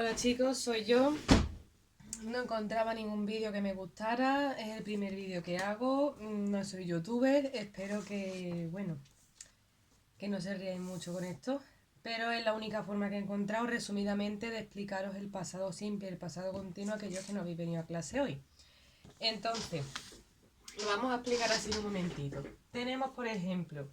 Hola chicos, soy yo. No encontraba ningún vídeo que me gustara. Es el primer vídeo que hago. No soy youtuber. Espero que, bueno, que no se ríais mucho con esto. Pero es la única forma que he encontrado resumidamente de explicaros el pasado simple y el pasado continuo a aquellos que no habéis venido a clase hoy. Entonces, lo vamos a explicar así un momentito. Tenemos, por ejemplo,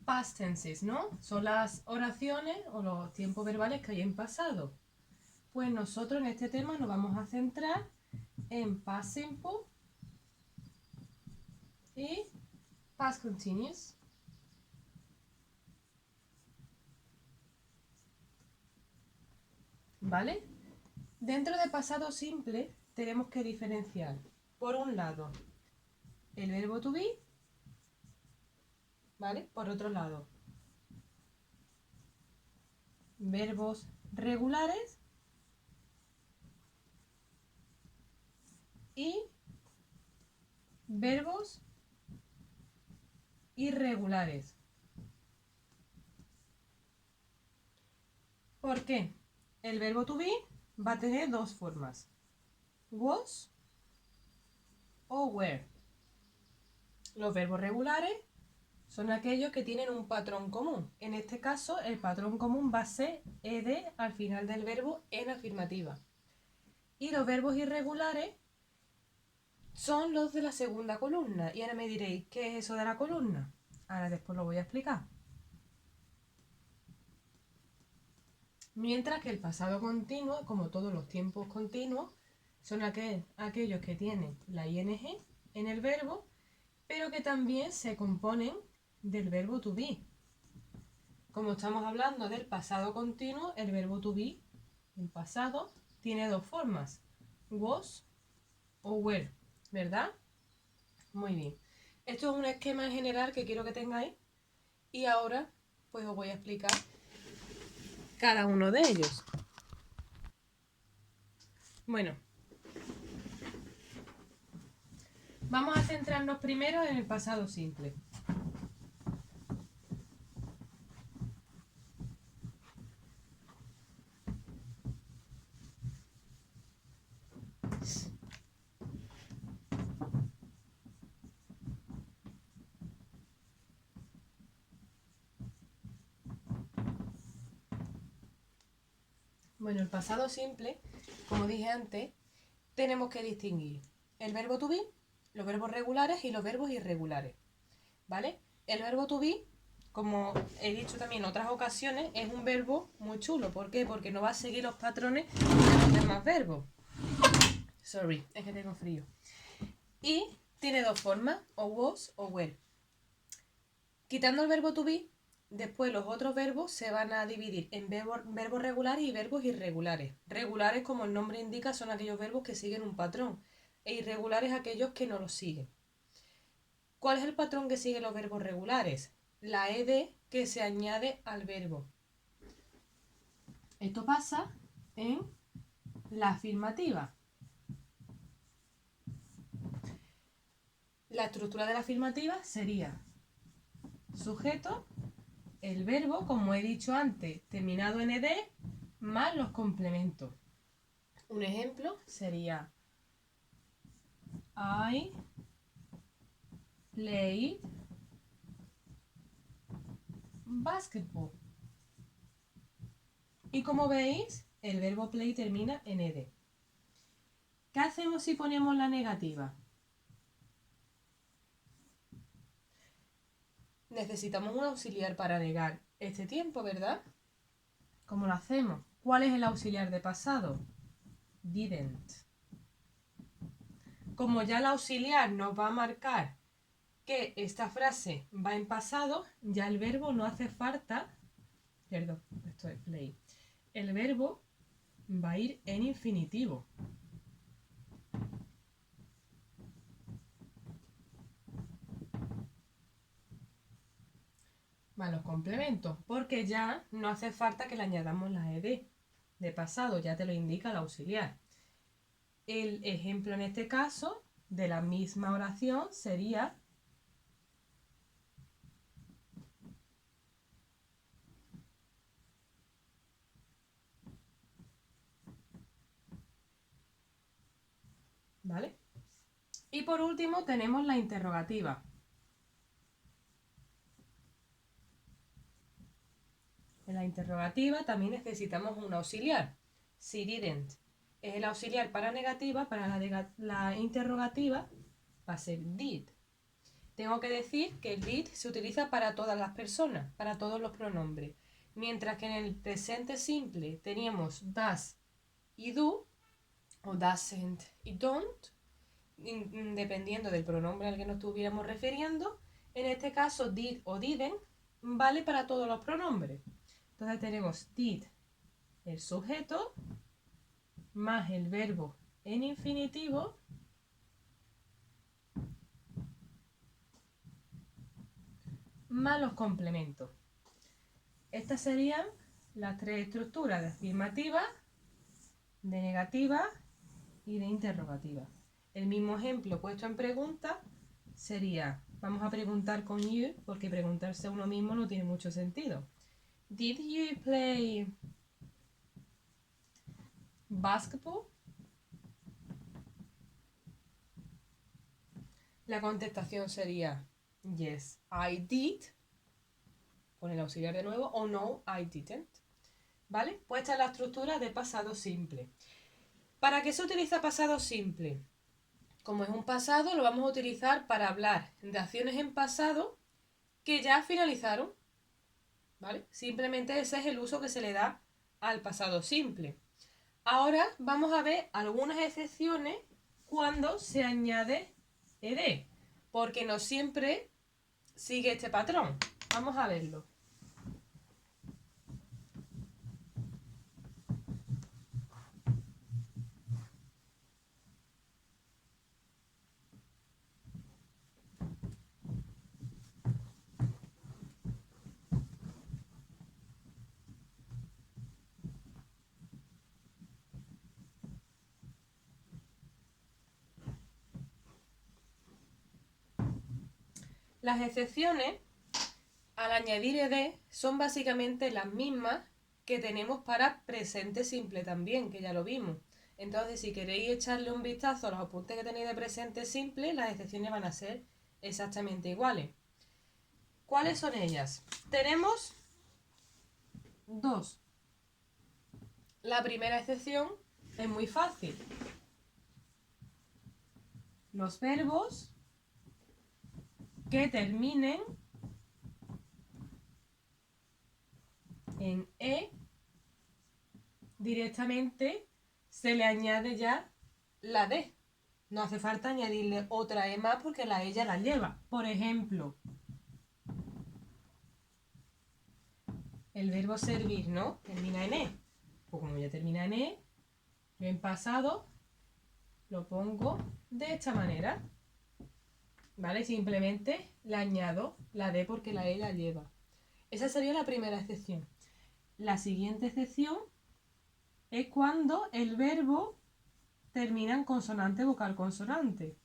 past tenses, ¿no? Son las oraciones o los tiempos verbales que hay en pasado. Pues nosotros en este tema nos vamos a centrar en past simple y past continuous. ¿Vale? Dentro de pasado simple tenemos que diferenciar, por un lado, el verbo to be, ¿vale? Por otro lado, verbos regulares y verbos irregulares. ¿Por qué? El verbo to be va a tener dos formas, was o were. Los verbos regulares son aquellos que tienen un patrón común. En este caso, el patrón común va a ser ed al final del verbo en afirmativa. Y los verbos irregulares son los de la segunda columna. Y ahora me diréis, ¿qué es eso de la columna? Ahora después lo voy a explicar. Mientras que el pasado continuo, como todos los tiempos continuos, son aquellos que tienen la ing en el verbo, pero que también se componen del verbo to be. Como estamos hablando del pasado continuo, el verbo to be, en pasado, tiene dos formas, was o were, ¿verdad? Muy bien. Esto es un esquema en general que quiero que tengáis y ahora pues os voy a explicar cada uno de ellos. Bueno, vamos a centrarnos primero en el pasado simple. Bueno, el pasado simple, como dije antes, tenemos que distinguir el verbo to be, los verbos regulares y los verbos irregulares, ¿vale? El verbo to be, como he dicho también en otras ocasiones, es un verbo muy chulo. ¿Por qué? Porque no va a seguir los patrones de los demás verbos. Sorry, es que tengo frío. Y tiene dos formas, o was o were. Quitando el verbo to be, después los otros verbos se van a dividir en verbos regulares y verbos irregulares. Regulares, como el nombre indica, son aquellos verbos que siguen un patrón, e irregulares aquellos que no lo siguen. ¿Cuál es el patrón que siguen los verbos regulares? La ed que se añade al verbo. Esto pasa en la afirmativa. La estructura de la afirmativa sería sujeto, el verbo, como he dicho antes, terminado en ed, más los complementos. Un ejemplo sería I played basketball. Y como veis, el verbo play termina en ed. ¿Qué hacemos si ponemos la negativa? Necesitamos un auxiliar para negar este tiempo, ¿verdad? ¿Cómo lo hacemos? ¿Cuál es el auxiliar de pasado? Didn't. Como ya el auxiliar nos va a marcar que esta frase va en pasado, ya el verbo no hace falta, perdón, esto es play, el verbo va a ir en infinitivo. Más los complementos, porque ya no hace falta que le añadamos la ed de pasado, ya te lo indica el auxiliar. El ejemplo en este caso de la misma oración sería ¿vale? Y por último tenemos la interrogativa. En la interrogativa también necesitamos un auxiliar. Si didn't es el auxiliar para negativa, para la interrogativa va a ser did. Tengo que decir que el did se utiliza para todas las personas, para todos los pronombres. Mientras que en el presente simple teníamos does y do, o doesn't y don't, dependiendo del pronombre al que nos estuviéramos refiriendo. En este caso, did o didn't vale para todos los pronombres. Entonces tenemos did, el sujeto, más el verbo en infinitivo, más los complementos. Estas serían las tres estructuras de afirmativa, de negativa y de interrogativa. El mismo ejemplo puesto en pregunta sería, vamos a preguntar con you, porque preguntarse a uno mismo no tiene mucho sentido. Did you play basketball? La contestación sería yes, I did, con el auxiliar de nuevo, o no, I didn't. ¿Vale? Pues esta es la estructura de pasado simple. ¿Para qué se utiliza pasado simple? Como es un pasado, lo vamos a utilizar para hablar de acciones en pasado que ya finalizaron. ¿Vale? Simplemente ese es el uso que se le da al pasado simple. Ahora vamos a ver algunas excepciones cuando se añade ed, porque no siempre sigue este patrón. Vamos a verlo. Las excepciones al añadir ed son básicamente las mismas que tenemos para presente simple también, que ya lo vimos. Entonces, si queréis echarle un vistazo a los apuntes que tenéis de presente simple, las excepciones van a ser exactamente iguales. ¿Cuáles son ellas? Tenemos dos. La primera excepción es muy fácil. Los verbos que terminen en e, directamente se le añade ya la d. No hace falta añadirle otra e más porque la e ya la lleva. Por ejemplo, el verbo servir, ¿no? Termina en e. Pues como ya termina en e, yo en pasado lo pongo de esta manera. ¿Vale? Simplemente le añado la d porque la e la lleva. Esa sería la primera excepción. La siguiente excepción es cuando el verbo termina en consonante vocal consonante.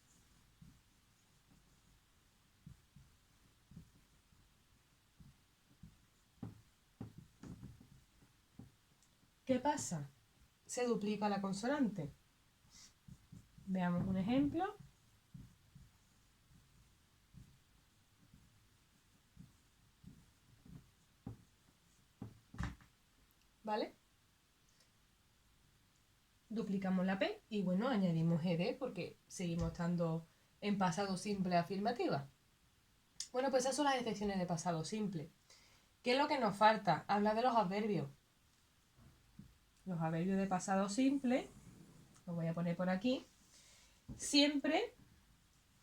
¿Qué pasa? Se duplica la consonante. Veamos un ejemplo. ¿Vale? Duplicamos la P y bueno, añadimos ed porque seguimos estando en pasado simple afirmativa. Bueno, pues esas son las excepciones de pasado simple. ¿Qué es lo que nos falta? Habla de los adverbios. Los adverbios de pasado simple, lo voy a poner por aquí, siempre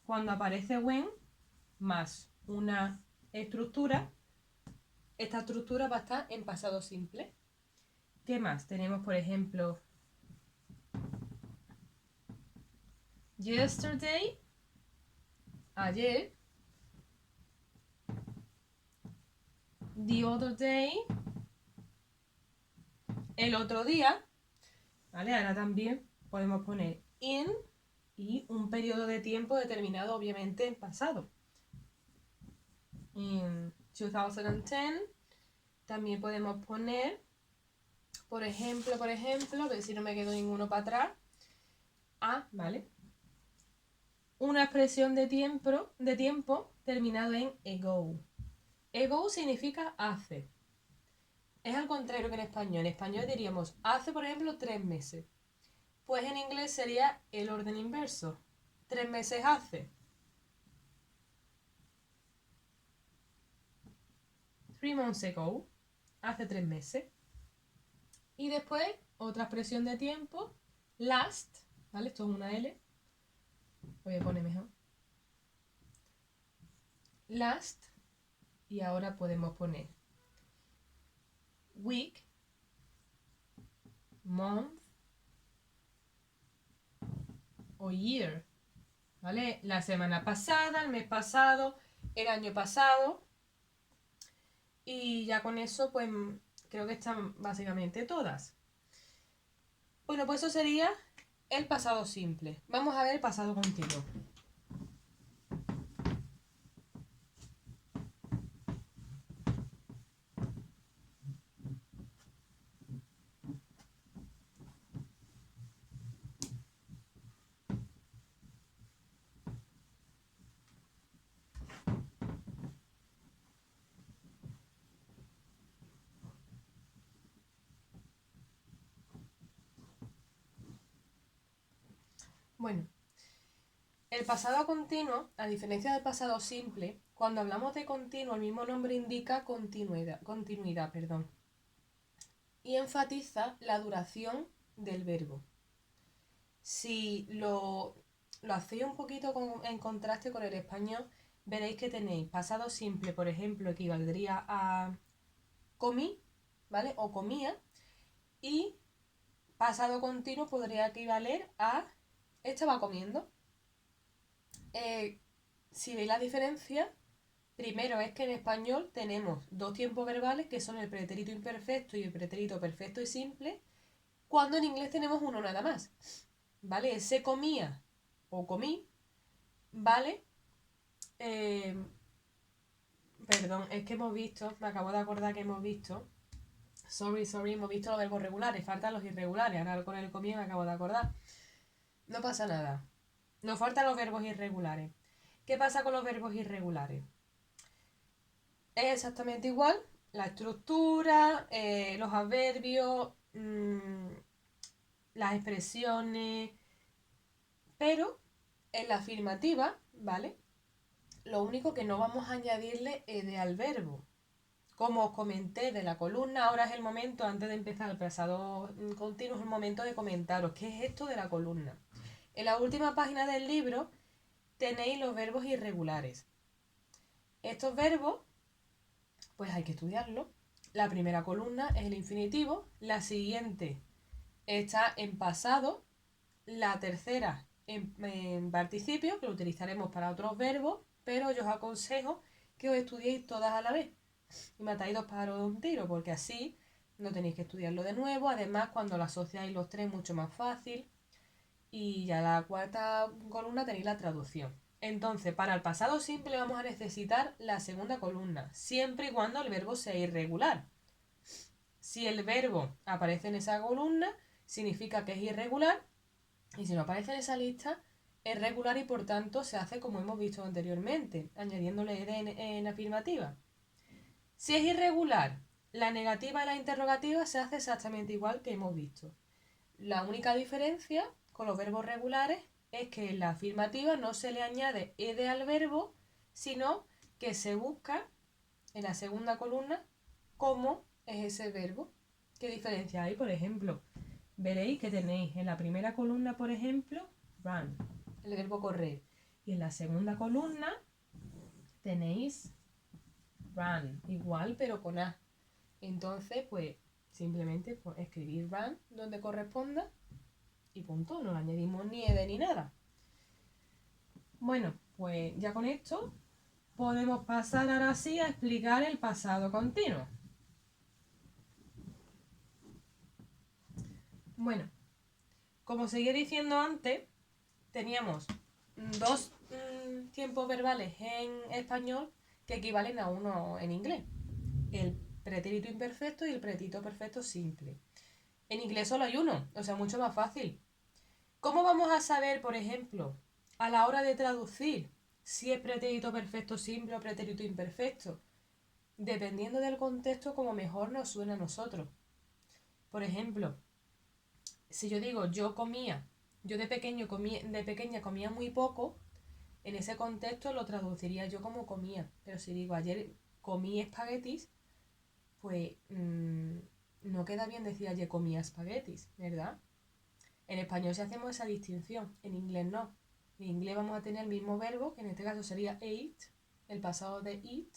cuando aparece when más una estructura, esta estructura va a estar en pasado simple. ¿Qué más? Tenemos, por ejemplo, yesterday, ayer, the other day, el otro día, ¿vale? Ahora también podemos poner in y un periodo de tiempo determinado, obviamente, en pasado. In 2010 también podemos poner, por ejemplo, a ver si no me quedo ninguno para atrás, ¿vale? una expresión de tiempo terminado en ago. Ago significa hace. Es al contrario que en español. En español diríamos hace, por ejemplo, 3 meses. Pues en inglés sería el orden inverso. 3 meses hace. 3 months ago. Hace 3 meses. Y después, otra expresión de tiempo. Last. ¿Vale? Esto es una L. Voy a poner mejor. Last. Y ahora podemos poner week, month o year. ¿Vale? La semana pasada, el mes pasado, el año pasado. Y ya con eso, pues creo que están básicamente todas. Bueno, pues eso sería el pasado simple. Vamos a ver el pasado continuo. Bueno, el pasado continuo, a diferencia del pasado simple, cuando hablamos de continuo, el mismo nombre indica continuidad, perdón, y enfatiza la duración del verbo. Si lo hacéis un poquito en contraste con el español, veréis que tenéis pasado simple, por ejemplo, equivaldría a comí, ¿vale? O comía, y pasado continuo podría equivaler a estaba comiendo. Si veis la diferencia, primero es que en español tenemos dos tiempos verbales que son el pretérito imperfecto y el pretérito perfecto y simple, cuando en inglés tenemos uno nada más. ¿Vale? Ese comía o comí, ¿vale? Perdón, es que hemos visto, me acabo de acordar que hemos visto, sorry, hemos visto los verbos regulares, faltan los irregulares, ahora con el comí me acabo de acordar. No pasa nada, nos faltan los verbos irregulares. ¿Qué pasa con los verbos irregulares? Es exactamente igual, la estructura, los adverbios, las expresiones, pero en la afirmativa, ¿vale? Lo único que no vamos a añadirle ed al verbo. Como os comenté de la columna, ahora es el momento, antes de empezar el pasado continuo, es el momento de comentaros qué es esto de la columna. En la última página del libro tenéis los verbos irregulares. Estos verbos, pues hay que estudiarlos. La primera columna es el infinitivo, la siguiente está en pasado, la tercera en participio, que lo utilizaremos para otros verbos, pero yo os aconsejo que os estudiéis todas a la vez y matáis dos pájaros de un tiro, porque así no tenéis que estudiarlo de nuevo. Además, cuando lo asociáis los tres, mucho más fácil. Y ya la cuarta columna tenéis la traducción. Entonces, para el pasado simple vamos a necesitar la segunda columna, siempre y cuando el verbo sea irregular. Si el verbo aparece en esa columna, significa que es irregular, y si no aparece en esa lista, es regular y por tanto se hace como hemos visto anteriormente, añadiéndole ed en afirmativa. Si es irregular, la negativa y la interrogativa se hace exactamente igual que hemos visto. La única diferencia con los verbos regulares es que en la afirmativa no se le añade ed al verbo, sino que se busca en la segunda columna cómo es ese verbo. ¿Qué diferencia hay? Por ejemplo, veréis que tenéis en la primera columna, por ejemplo, run, el verbo correr. Y en la segunda columna tenéis run, igual pero con A. Entonces, pues simplemente pues, escribir run donde corresponda y punto, no le añadimos ni ed ni nada. Bueno, pues ya con esto podemos pasar ahora sí a explicar el pasado continuo. Bueno, como seguía diciendo antes, teníamos dos tiempos verbales en español que equivalen a uno en inglés. El pretérito imperfecto y el pretérito perfecto simple. En inglés solo hay uno, o sea, mucho más fácil. ¿Cómo vamos a saber, por ejemplo, a la hora de traducir si es pretérito perfecto simple o pretérito imperfecto, dependiendo del contexto como mejor nos suena a nosotros. Por ejemplo, si yo digo yo de pequeña comía muy poco, en ese contexto lo traduciría yo como comía. Pero si digo ayer comí espaguetis, pues no queda bien decir ayer comía espaguetis, ¿verdad? En español sí hacemos esa distinción, en inglés no. En inglés vamos a tener el mismo verbo, que en este caso sería ate, el pasado de eat,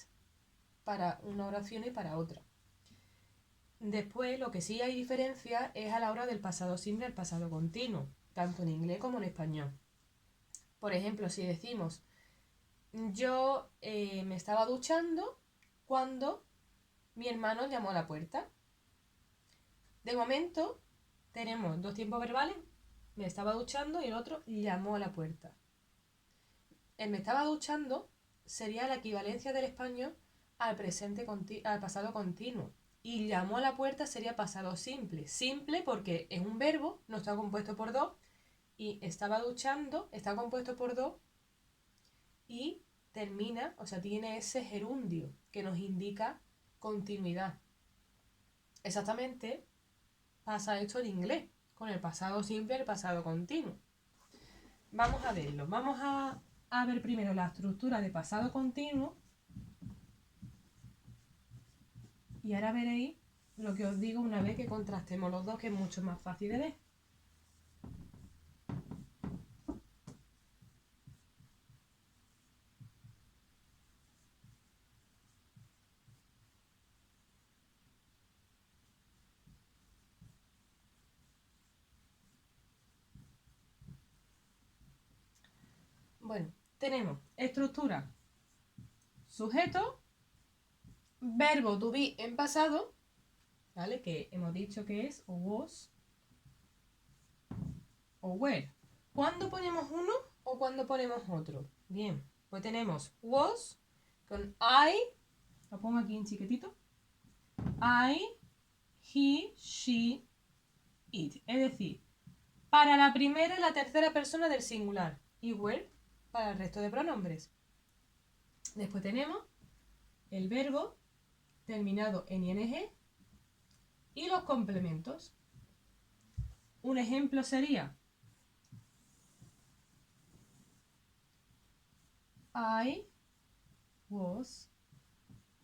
para una oración y para otra. Después, lo que sí hay diferencia es a la hora del pasado simple y el pasado continuo, tanto en inglés como en español. Por ejemplo, si decimos, yo me estaba duchando cuando mi hermano llamó a la puerta. De momento, tenemos dos tiempos verbales, me estaba duchando y el otro llamó a la puerta. El me estaba duchando sería la equivalencia del español al al pasado continuo. Y llamó a la puerta sería pasado simple. Simple porque es un verbo, no está compuesto por dos. Y estaba duchando, está compuesto por dos. Y termina, o sea, tiene ese gerundio que nos indica continuidad. Exactamente pasa esto en inglés, con el pasado simple y el pasado continuo. Vamos a verlo. Vamos a ver primero la estructura de pasado continuo. Y ahora veréis lo que os digo una vez que contrastemos los dos, que es mucho más fácil de ver. Bueno, tenemos estructura, sujeto, verbo to be en pasado, ¿vale? Que hemos dicho que es o was o were. ¿Cuándo ponemos uno o cuándo ponemos otro? Bien, pues tenemos was con I, lo pongo aquí en chiquitito, I, he, she, it. Es decir, para la primera y la tercera persona del singular y were para el resto de pronombres. Después tenemos el verbo terminado en ing y los complementos. Un ejemplo sería I was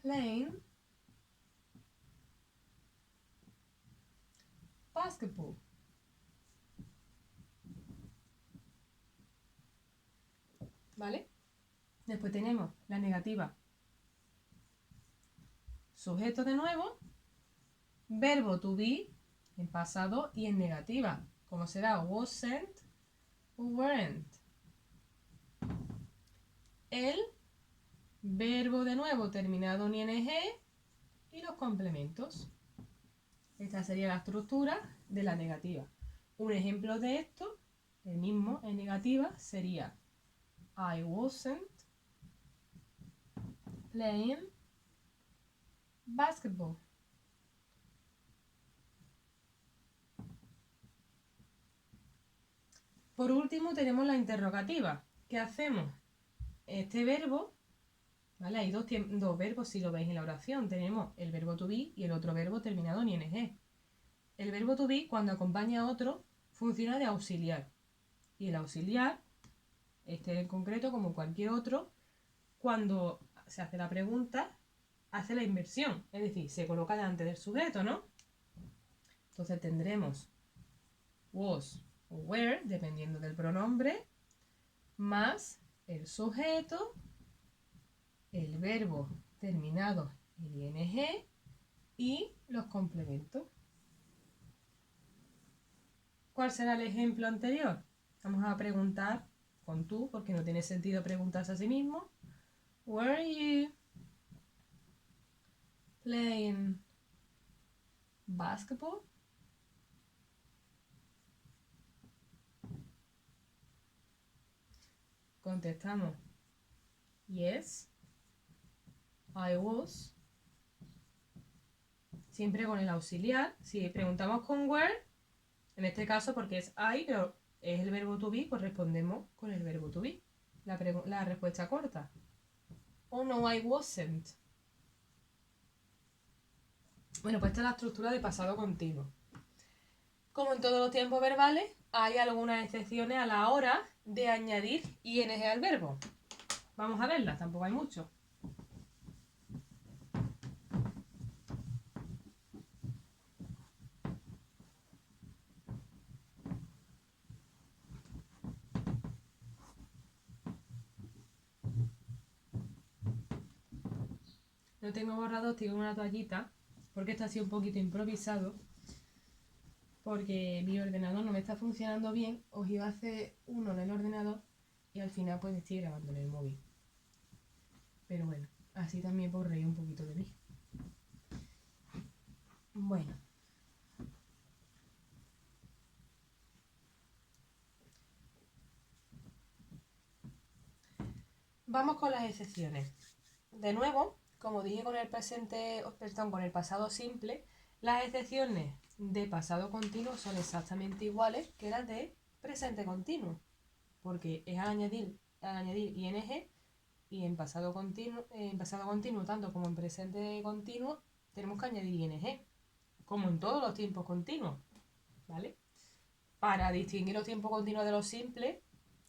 playing basketball. ¿Vale? Después tenemos la negativa. Sujeto de nuevo, verbo to be en pasado y en negativa, como será wasn't o weren't. El verbo de nuevo terminado en ing y los complementos. Esta sería la estructura de la negativa. Un ejemplo de esto, el mismo en negativa, sería I wasn't playing basketball. Por último tenemos la interrogativa. ¿Qué hacemos? Este verbo, ¿vale? Hay dos verbos si lo veis en la oración. Tenemos el verbo to be y el otro verbo terminado en ing. El verbo to be, cuando acompaña a otro, funciona de auxiliar. Y el auxiliar, este en concreto como cualquier otro, cuando se hace la pregunta, hace la inversión. Es decir, se coloca delante del sujeto, ¿no? Entonces tendremos was o were, dependiendo del pronombre, más el sujeto, el verbo terminado en ing y los complementos. ¿Cuál será el ejemplo anterior? Vamos a preguntar con tú, porque no tiene sentido preguntarse a sí mismo. Were you playing basketball? Contestamos yes, I was. Siempre con el auxiliar. Si preguntamos con where, en este caso porque es I, pero es el verbo to be, pues respondemos con el verbo to be. La respuesta corta. Oh no, I wasn't. Bueno, pues esta es la estructura de pasado continuo. Como en todos los tiempos verbales, hay algunas excepciones a la hora de añadir ing al verbo. Vamos a verlas, tampoco hay mucho. No tengo borrador, tengo una toallita, porque esto ha sido un poquito improvisado, porque mi ordenador no me está funcionando bien. Os iba a hacer uno en el ordenador y al final pues estoy grabando en el móvil. Pero bueno, así también puedo reír un poquito de mí. Bueno. Vamos con las excepciones. De nuevo, como dije con el con el pasado simple, las excepciones de pasado continuo son exactamente iguales que las de presente continuo, porque es al añadir ing y en pasado continuo tanto como en presente continuo tenemos que añadir ing, como en todos los tiempos continuos, ¿vale? Para distinguir los tiempos continuos de los simples,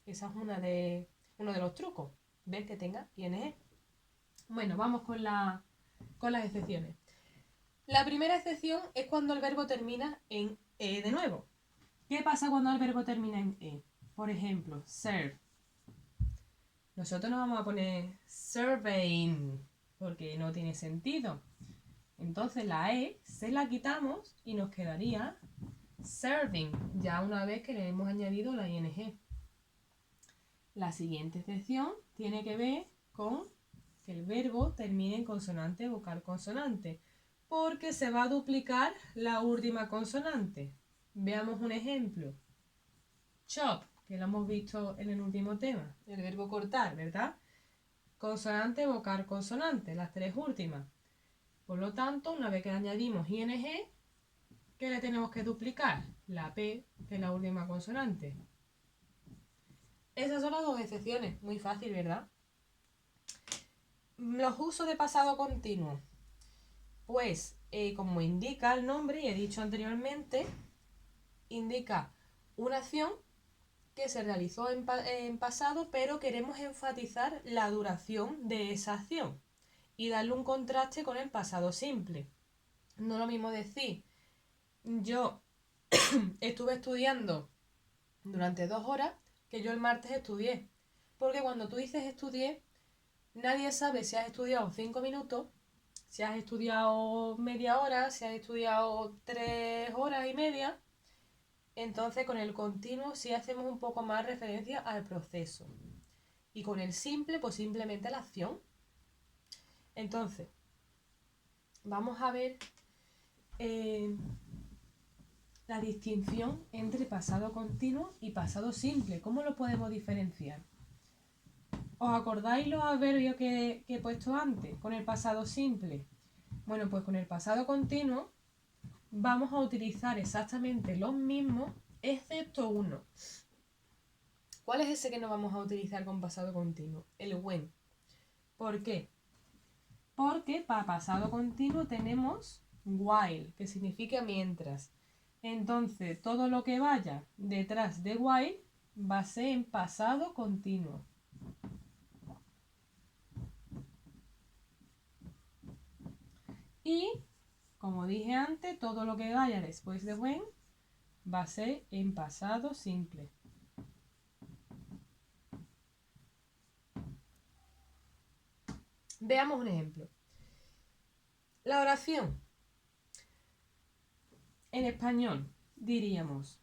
esa es uno de los trucos, ver que tenga ing. Bueno, vamos con las excepciones. La primera excepción es cuando el verbo termina en e de nuevo. ¿Qué pasa cuando el verbo termina en e? Por ejemplo, serve. Nosotros no vamos a poner surveying porque no tiene sentido. Entonces la e se la quitamos y nos quedaría serving, ya una vez que le hemos añadido la ing. La siguiente excepción tiene que ver con que el verbo termine en consonante vocal consonante, porque se va a duplicar la última consonante. Veamos un ejemplo. Chop, que lo hemos visto en el último tema, el verbo cortar, ¿verdad? Consonante, vocal, consonante, las tres últimas. Por lo tanto, una vez que añadimos ing, ¿qué le tenemos que duplicar? La P, que es la última consonante. Esas son las dos excepciones, muy fácil, ¿verdad? Los usos de pasado continuo. Pues, como indica el nombre, y he dicho anteriormente, indica una acción que se realizó en pasado, pero queremos enfatizar la duración de esa acción y darle un contraste con el pasado simple. No es lo mismo decir, yo estuve estudiando durante 2 horas, que yo el martes estudié. Porque cuando tú dices estudié, nadie sabe si has estudiado 5 minutos, si has estudiado media hora, si has estudiado 3 horas y media. Entonces con el continuo sí hacemos un poco más referencia al proceso. Y con el simple, pues simplemente la acción. Entonces, vamos a ver la distinción entre pasado continuo y pasado simple. ¿Cómo lo podemos diferenciar? ¿Os acordáis los adverbios que he puesto antes con el pasado simple? Bueno, pues con el pasado continuo vamos a utilizar exactamente los mismos, excepto uno. ¿Cuál es ese que no vamos a utilizar con pasado continuo? El when. ¿Por qué? Porque para pasado continuo tenemos while, que significa mientras. Entonces, todo lo que vaya detrás de while va a ser en pasado continuo. Y, como dije antes, todo lo que vaya después de when va a ser en pasado simple. Veamos un ejemplo. La oración. En español diríamos: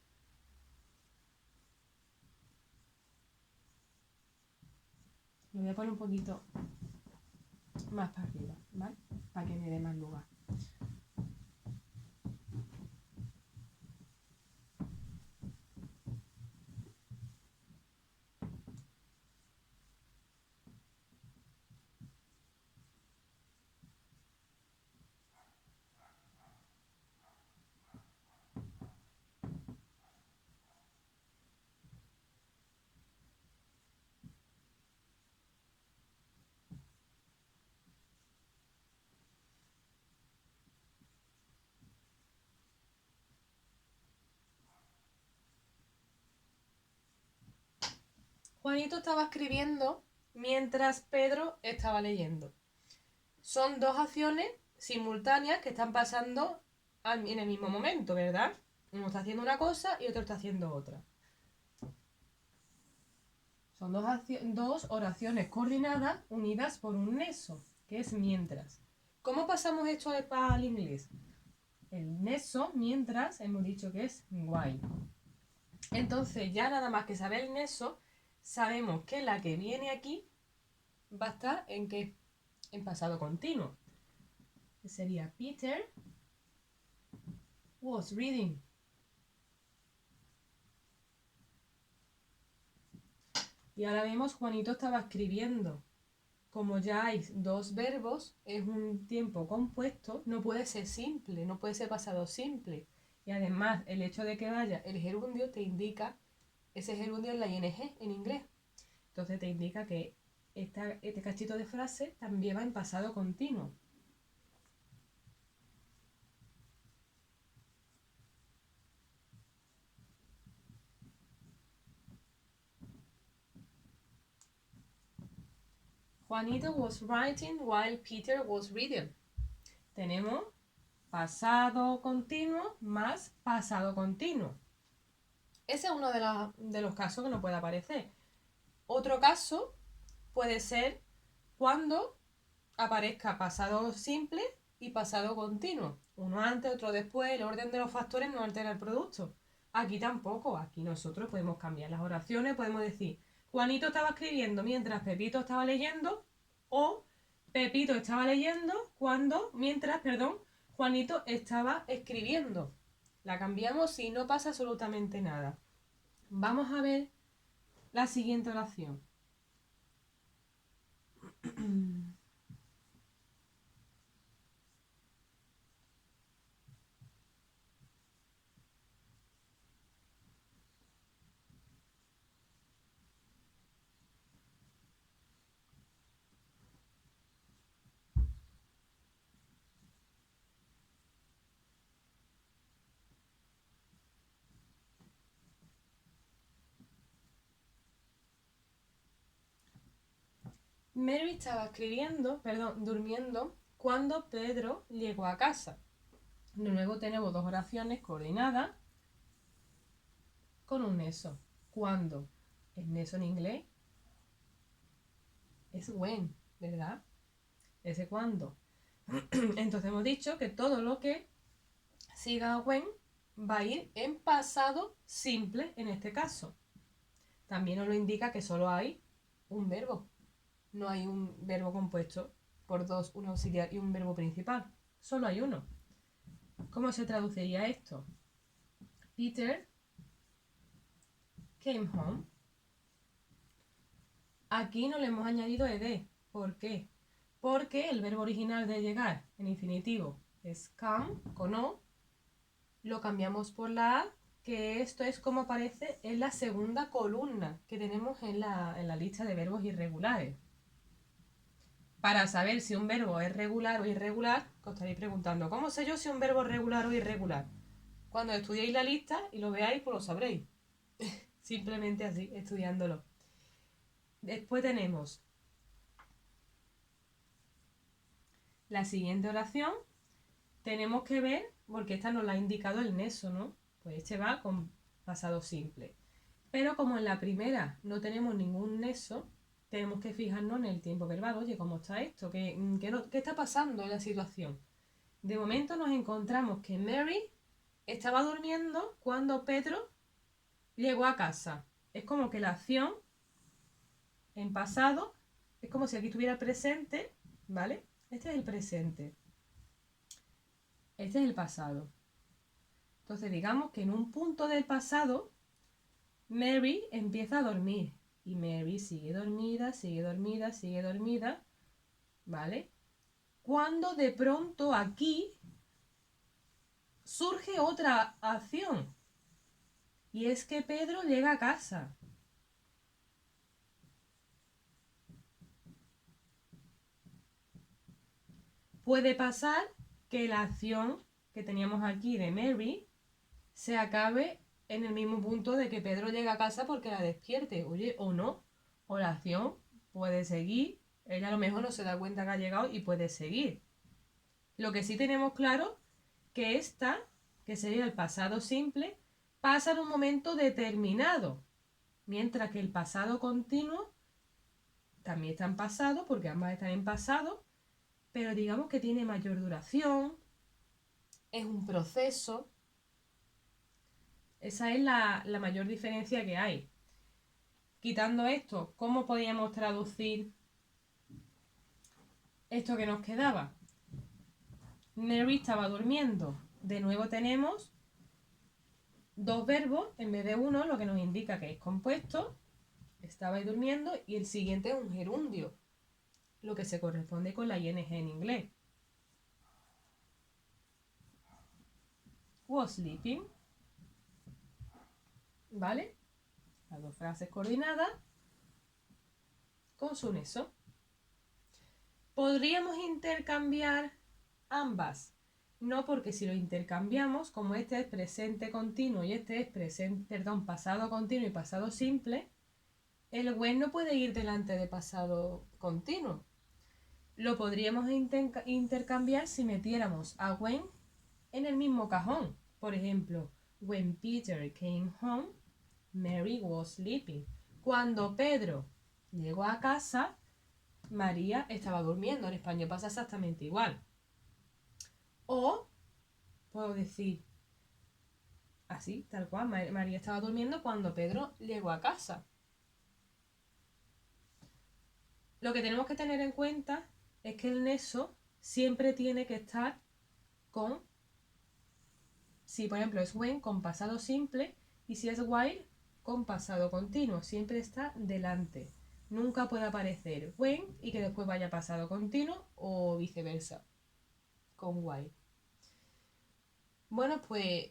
lo voy a poner un poquito más para arriba, ¿vale? Para que me dé más lugar. Juanito estaba escribiendo mientras Pedro estaba leyendo. Son dos acciones simultáneas que están pasando en el mismo momento, ¿verdad? Uno está haciendo una cosa y otro está haciendo otra. Son dos oraciones coordinadas unidas por un nexo, que es mientras. ¿Cómo pasamos esto al inglés? El nexo, mientras, hemos dicho que es while. Entonces, ya nada más que saber el nexo, sabemos que la que viene aquí va a estar en ¿qué? En pasado continuo. Sería Peter was reading. Y ahora vemos Juanito estaba escribiendo. Como ya hay dos verbos, es un tiempo compuesto, no puede ser simple, no puede ser pasado simple. Y además, el hecho de que vaya el gerundio te indica, ese gerundio es la ing en inglés. Entonces te indica que este cachito de frase también va en pasado continuo. Juanito was writing while Peter was reading. Tenemos pasado continuo más pasado continuo. Ese es uno de los casos que no puede aparecer. Otro caso puede ser cuando aparezca pasado simple y pasado continuo. Uno antes, otro después, el orden de los factores no altera el producto. Aquí tampoco, aquí nosotros podemos cambiar las oraciones, podemos decir, Juanito estaba escribiendo mientras Pepito estaba leyendo, o Pepito estaba leyendo mientras Juanito estaba escribiendo. La cambiamos y no pasa absolutamente nada. Vamos a ver la siguiente oración. Mary estaba durmiendo cuando Pedro llegó a casa. Luego tenemos dos oraciones coordinadas con un nexo. ¿Cuándo? El nexo en inglés es when, ¿verdad? Ese cuándo. Entonces hemos dicho que todo lo que siga a when va a ir en pasado simple en este caso. También nos lo indica que solo hay un verbo. No hay un verbo compuesto por dos, un auxiliar y un verbo principal. Solo hay uno. ¿Cómo se traduciría esto? Peter came home. Aquí no le hemos añadido ed. ¿Por qué? Porque el verbo original de llegar en infinitivo es come, con o. Lo cambiamos por la a, que esto es como aparece en la segunda columna que tenemos en la lista de verbos irregulares. Para saber si un verbo es regular o irregular, os estaréis preguntando, ¿cómo sé yo si un verbo es regular o irregular? Cuando estudiéis la lista y lo veáis, pues lo sabréis. Simplemente así, estudiándolo. Después tenemos la siguiente oración. Tenemos que ver, porque esta nos la ha indicado el nexo, ¿no? Pues este va con pasado simple. Pero como en la primera no tenemos ningún nexo, tenemos que fijarnos en el tiempo verbal. Oye, ¿cómo está esto? ¿Qué está pasando en la situación? De momento nos encontramos que Mary estaba durmiendo cuando Pedro llegó a casa. Es como que la acción en pasado es como si aquí estuviera presente, ¿vale? Este es el presente. Este es el pasado. Entonces digamos que en un punto del pasado Mary empieza a dormir y Mary sigue dormida, sigue dormida, sigue dormida, ¿vale? Cuando de pronto aquí surge otra acción y es que Pedro llega a casa. Puede pasar que la acción que teníamos aquí de Mary se acabe en el mismo punto de que Pedro llega a casa porque la despierte, oye, o no. o la acción puede seguir. Ella a lo mejor no se da cuenta que ha llegado y puede seguir. Lo que sí tenemos claro que esta, que sería el pasado simple, pasa en un momento determinado, mientras que el pasado continuo también está en pasado, porque ambas están en pasado, pero digamos que tiene mayor duración, es un proceso. Esa es la mayor diferencia que hay. Quitando esto, ¿cómo podíamos traducir esto que nos quedaba? Mary estaba durmiendo. De nuevo tenemos dos verbos en vez de uno, lo que nos indica que es compuesto. Estaba ahí durmiendo y el siguiente es un gerundio, lo que se corresponde con la ing en inglés. Was sleeping. ¿Vale? Las dos frases coordinadas con su nexo. ¿Podríamos intercambiar ambas? No, porque si lo intercambiamos, como este es presente continuo y este es pasado continuo y pasado simple, el when no puede ir delante de pasado continuo. Lo podríamos intercambiar si metiéramos a when en el mismo cajón. Por ejemplo, when Peter came home, Mary was sleeping. Cuando Pedro llegó a casa, María estaba durmiendo. En español pasa exactamente igual. O puedo decir así, tal cual, María estaba durmiendo cuando Pedro llegó a casa. Lo que tenemos que tener en cuenta es que el nexo siempre tiene que estar con, si por ejemplo es when con pasado simple y si es while con pasado continuo, siempre está delante. Nunca puede aparecer when y que después vaya pasado continuo o viceversa con while. Bueno, pues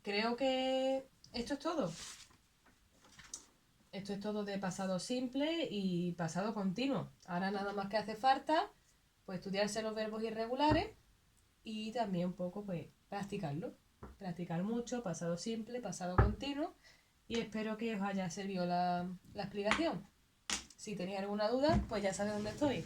creo que esto es todo. Esto es todo de pasado simple y pasado continuo. Ahora nada más que hace falta pues estudiarse los verbos irregulares y también un poco pues practicarlo. Practicar mucho, pasado simple, pasado continuo, y espero que os haya servido la explicación. Si tenéis alguna duda, pues ya sabéis dónde estoy.